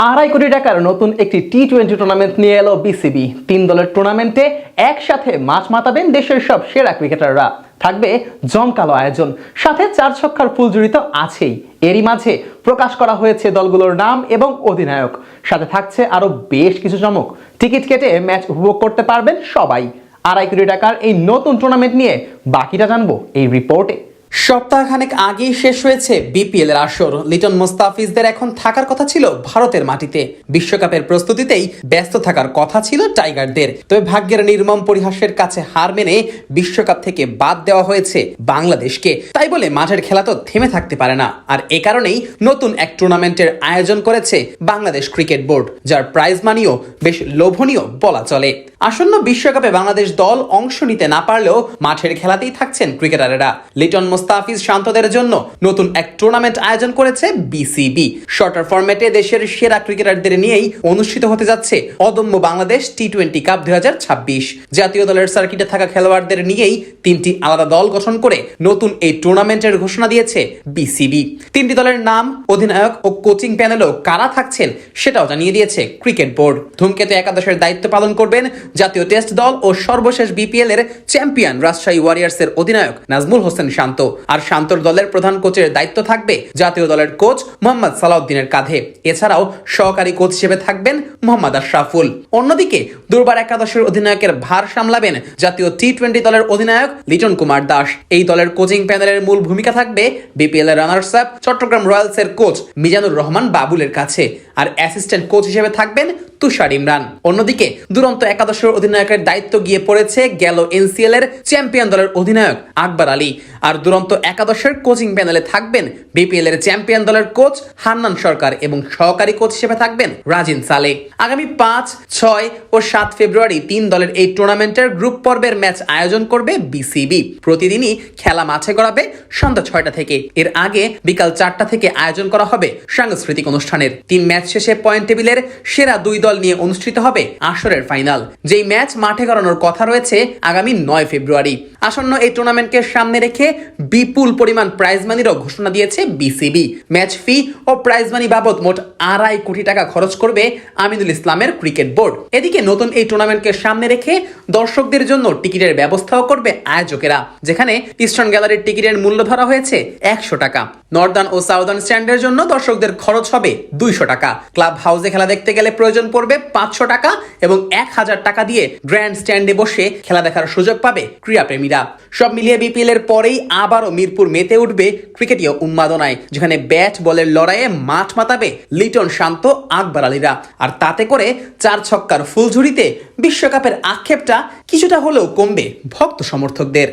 2.5 কোটি টাকার নতুন একটি টি-20 টুর্নামেন্ট নিয়ে এলো বিসিবি। 3 দলের টুর্নামেন্টে একসাথে মাঠ মাতাবেন দেশের সব সেরা ক্রিকেটাররা। থাকবে জমকালো আয়োজন, সাথে 4 ছক্কার ফুলঝুরি তো আছেই। এরই মাঝে প্রকাশ করা হয়েছে দলগুলোর নাম এবং অধিনায়ক, সাথে থাকছে আরো বেশ কিছু চমক। টিকিট কেটে ম্যাচ উপভোগ করতে পারবেন সবাই। 2.5 কোটি টাকার এই নতুন টুর্নামেন্ট নিয়ে বাকিটা জানবো এই রিপোর্টে। সপ্তাহখানেক আগেই শেষ হয়েছে বিপিএল এর আসর। লিটন মোস্তাফিজদের এখন থাকার কথা ছিল ভারতের মাটিতে। বিশ্বকাপের প্রস্তুতিতেই ব্যস্ত থাকার কথা ছিল টাইগারদের। তবে ভাগ্যের নির্মম পরিহাসের কাছে হার মেনে বিশ্বকাপ থেকে বাদ দেওয়া হয়েছে বাংলাদেশকে। তাই বলে মাঠের খেলা তো থেমে থাকতে পারে না, আর এ কারণেই নতুন এক টুর্নামেন্টের আয়োজন করেছে বাংলাদেশ ক্রিকেট বোর্ড, যার প্রাইজ মানিও বেশ লোভনীয় বলা চলে। আসন্ন বিশ্বকাপে বাংলাদেশ দল অংশ নিতে না পারলেও মাঠের খেলাতেই থাকছেন ক্রিকেটারেরা। লিটন মোস্তাফিজ শান্তদের জন্য নতুন এক টুর্নামেন্ট আয়োজন করেছে বিসিবি। শর্টার ফরম্যাটে দেশের সেরা ক্রিকেটারদের নিয়েই অনুষ্ঠিত হতে যাচ্ছে অদম্য বাংলাদেশ টি-20 কাপ 2026। জাতীয় দলের সার্কিটে থাকা খেলোয়াড়দের নিয়েই 3টি আলাদা দল গঠন করে নতুন এই টুর্নামেন্টের ঘোষণা দিয়েছে বিসিবি। 3টি দলের নাম, অধিনায়ক ও কোচিং প্যানেলও কারা থাকছেন সেটাও জানিয়ে দিয়েছে ক্রিকেট বোর্ড। ধূমকেতু একাদশের দায়িত্ব পালন করবেন জাতীয় টেস্ট দল ও সর্বশেষ বিপিএল এর চ্যাম্পিয়ন রাজশাহী ওয়ারিয়র্সের অধিনায়ক নাজমুল হোসেন শান্ত। আর শান্তর দলের প্রধান কোচের দায়িত্ব থাকবে জাতীয় দলের কোচ মোহাম্মদ সালাউদ্দিনের কাঁধে। এছাড়াও সহকারী কোচ হিসেবে থাকবেন মোহাম্মদ আশরাফুল। অন্যদিকে দুর্বার একাদশের অধিনায়কের ভার সামলাবেন জাতীয় টি-20 দলের অধিনায়ক লিটন কুমার দাস। এই দলের কোচিং প্যানেলের মূল ভূমিকা থাকবে বিপিএল এর রানার্স আপ চট্টগ্রাম রয়্যালস এর কোচ মিজানুর রহমান বাবুলের কাছে। আর অ্যাসিস্ট্যান্ট কোচ হিসেবে থাকবেন তুষার ইমরান। অন্যদিকে দুরন্ত একাদশের অধিনায়কের দায়িত্ব গিয়ে পড়েছে গেল এনসিএল এর চ্যাম্পিয়ন দলের অধিনায়ক আকবর আলী। আর দুরন্ত একাদশের কোচিং প্যানেলে থাকবেন বিপিএল এর চ্যাম্পিয়ন দলের কোচ হান্নান সরকার এবং সহকারী কোচ হিসেবে থাকবেন রাজিন সালে। আগামী 5, 6 ও 7 ফেব্রুয়ারি 3 দলের এই টুর্নামেন্টের গ্রুপ পর্বের ম্যাচ আয়োজন করবে বিসিবি। প্রতিদিনই খেলা মাঠে গড়াবে সন্ধ্যা 6টা থেকে। এর আগে বিকাল 4টা থেকে আয়োজন করা হবে সাংস্কৃতিক অনুষ্ঠানের। 3 ম্যাচ শেষে পয়েন্ট টেবিলের সেরা 2 দল নিয়ে অনুষ্ঠিত হবে আসরের ফাইনাল, যেই ম্যাচ মাঠে গড়ানোর কথা রয়েছে আগামী 9 ফেব্রুয়ারি। আসন্ন এই টুর্নামেন্টকে সামনে রেখে বিপুল পরিমাণ প্রাইজ মানিরও ঘোষণা দিয়েছে বিসিবি। ম্যাচ ফি ও প্রাইজ মানি বাবদ মোট 2.5 কোটি টাকা খরচ করবে আমিনুল ইসলামের ক্রিকেট বোর্ড। এদিকে নতুন এই টুর্নামেন্টকে সামনে রেখে দর্শকদের জন্য টিকিটের ব্যবস্থাও করবে আয়োজকেরা, যেখানে ইস্টার্ন গ্যালারির টিকিটের মূল্য ধরা হয়েছে 100 টাকা। নর্দার্ন ও সাউদার্ন স্ট্যান্ডের জন্য দর্শকদের খরচ হবে 200 টাকা। ক্লাব হাউসে খেলা দেখতে গেলে প্রয়োজন পড়বে 500 টাকা এবং 1000 টাকা দিয়ে গ্র্যান্ড স্ট্যান্ডে বসে খেলা দেখার সুযোগ পাবে ক্রীড়াপ্রেমীরা। সব মিলিয়ে বিপিএল এর পরেই আবারও মিরপুর মেতে উঠবে ক্রিকেটীয় উন্মাদনায়, যেখানে ব্যাট বলের লড়াইয়ে মাঠ মাতাবে লিটন, শান্ত, আকবর আলীরা। আর তাতে করে 4 ছক্কার ফুলঝুরিতে বিশ্বকাপের আক্ষেপটা কিছুটা হলেও কমবে ভক্ত সমর্থকদের।